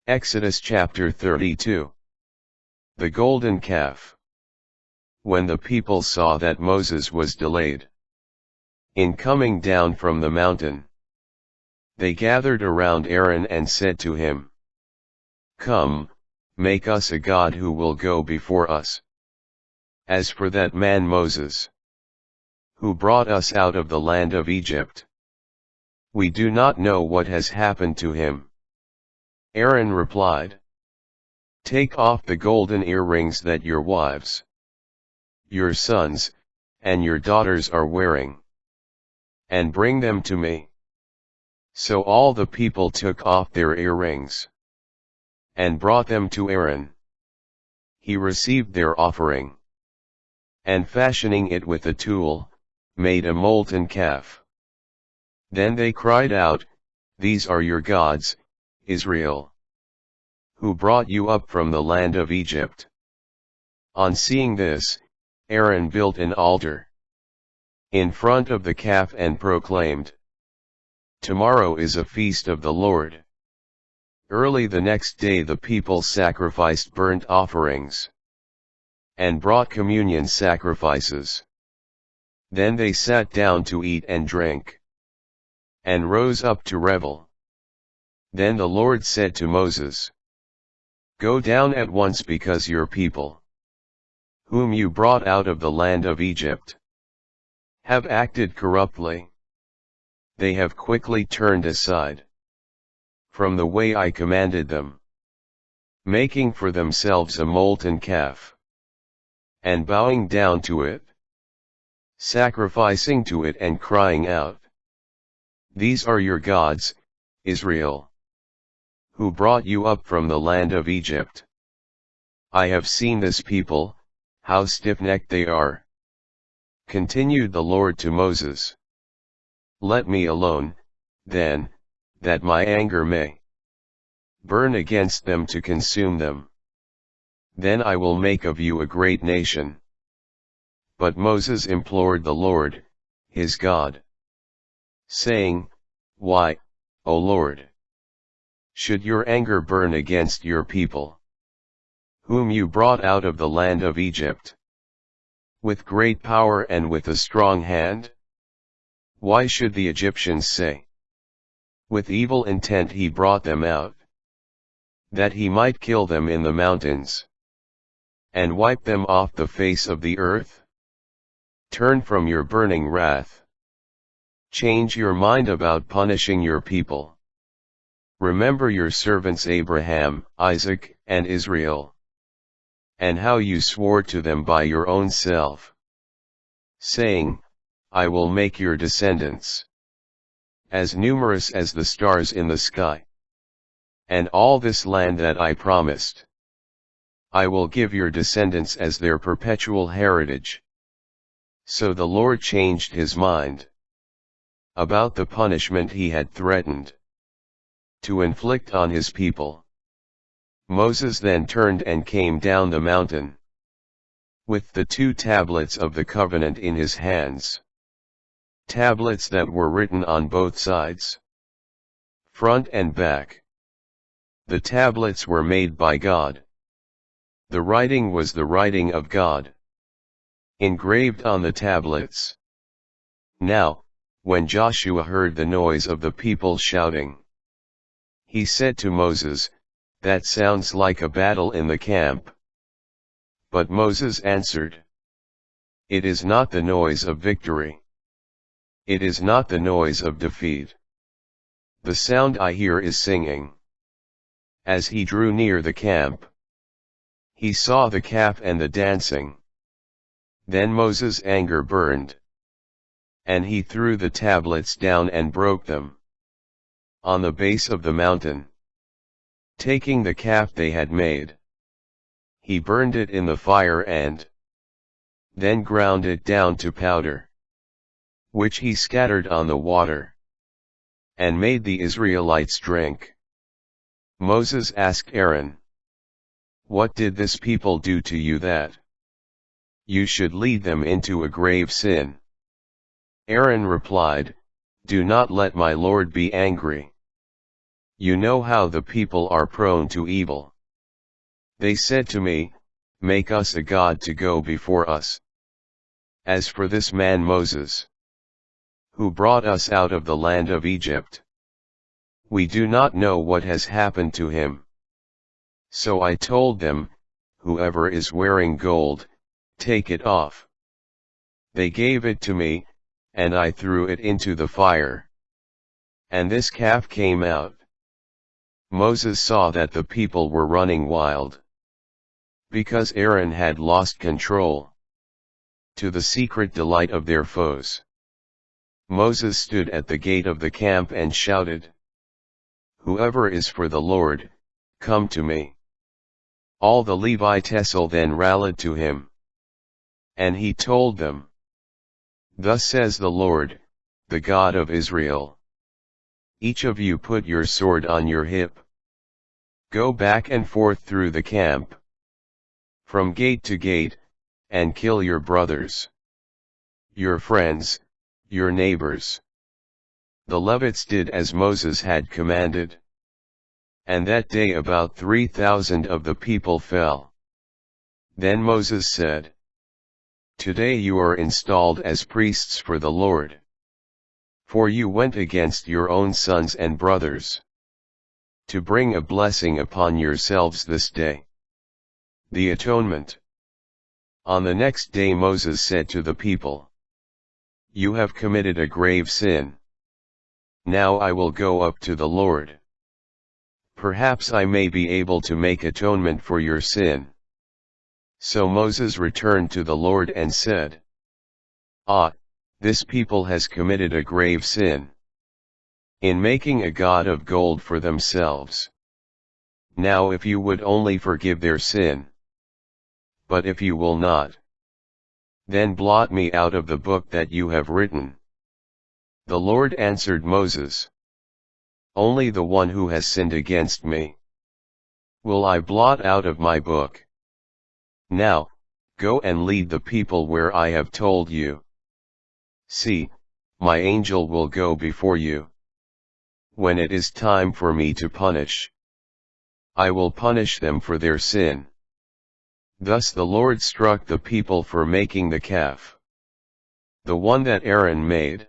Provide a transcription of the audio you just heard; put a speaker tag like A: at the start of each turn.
A: Exodus chapter 32. The golden calf. When the people saw that Moses was delayed in coming down from the mountain, they gathered around Aaron and said to him, "Come, make us a god who will go before us. As for that man Moses, who brought us out of the land of Egypt, we do not know what has happened to him." Aaron replied, "Take off the golden earrings that your wives, your sons, and your daughters are wearing, and bring them to me." So all the people took off their earrings, and brought them to Aaron. He received their offering, and fashioning it with a tool, made a molten calf. Then they cried out, "These are your gods, Israel, who brought you up from the land of Egypt." On seeing this, Aaron built an altar in front of the calf and proclaimed, "Tomorrow is a feast of the Lord." Early the next day the people sacrificed burnt offerings and brought communion sacrifices. Then they sat down to eat and drink, and rose up to revel. Then the Lord said to Moses, "Go down at once, because your people, whom you brought out of the land of Egypt, have acted corruptly. They have quickly turned aside from the way I commanded them, making for themselves a molten calf, and bowing down to it, sacrificing to it and crying out, 'These are your gods, Israel, who brought you up from the land of Egypt.' I have seen this people, how stiff-necked they are." Continued the Lord to Moses, "Let me alone, then, that my anger may burn against them to consume them. Then I will make of you a great nation." But Moses implored the Lord, his God, saying, "Why, O Lord, should your anger burn against your people, whom you brought out of the land of Egypt, with great power and with a strong hand? Why should the Egyptians say, 'With evil intent he brought them out, that he might kill them in the mountains, and wipe them off the face of the earth'? Turn from your burning wrath. Change your mind about punishing your people. Remember your servants Abraham, Isaac, and Israel, and how you swore to them by your own self, saying, 'I will make your descendants as numerous as the stars in the sky, and all this land that I promised, I will give your descendants as their perpetual heritage.'" So the Lord changed his mind about the punishment he had threatened to inflict on his people. Moses then turned and came down the mountain with the 2 tablets of the covenant in his hands, tablets that were written on both sides, front and back. The tablets were made by God. The writing was the writing of God, engraved on the tablets. Now, when Joshua heard the noise of the people shouting, he said to Moses, "That sounds like a battle in the camp." But Moses answered, "It is not the noise of victory. It is not the noise of defeat. The sound I hear is singing." As he drew near the camp, he saw the calf and the dancing. Then Moses' anger burned, and he threw the tablets down and broke them on the base of the mountain. Taking the calf they had made, he burned it in the fire and then ground it down to powder, which he scattered on the water, and made the Israelites drink. Moses asked Aaron, "What did this people do to you that you should lead them into a grave sin?" Aaron replied, "Do not let my Lord be angry. You know how the people are prone to evil. They said to me, Make us a god to go before us. As for this man Moses, who brought us out of the land of Egypt, we do not know what has happened to him. So I told them, Whoever is wearing gold, take it off. They gave it to me, and I threw it into the fire. And this calf came out. Moses saw that the people were running wild, because Aaron had lost control, to the secret delight of their foes. Moses stood at the gate of the camp and shouted, Whoever is for the Lord, come to me. All the Levites then rallied to him. And he told them, Thus says the Lord, the God of Israel. Each of you put your sword on your hip. Go back and forth through the camp, from gate to gate, and kill your brothers, your friends, your neighbors. The Levites did as Moses had commanded. And that day about 3,000 of the people fell. Then Moses said, Today you are installed as priests for the Lord. For you went against your own sons and brothers, to bring a blessing upon yourselves this day. The Atonement. On the next day Moses said to the people, You have committed a grave sin. Now I will go up to the Lord. Perhaps I may be able to make atonement for your sin. So Moses returned to the Lord and said, This people has committed a grave sin, in making a god of gold for themselves. Now if you would only forgive their sin, but if you will not, then blot me out of the book that you have written. The Lord answered Moses, Only the one who has sinned against me will I blot out of my book. Now, go and lead the people where I have told you. See, my angel will go before you. When it is time for me to punish, I will punish them for their sin. Thus the Lord struck the people for making the calf, the one that Aaron made.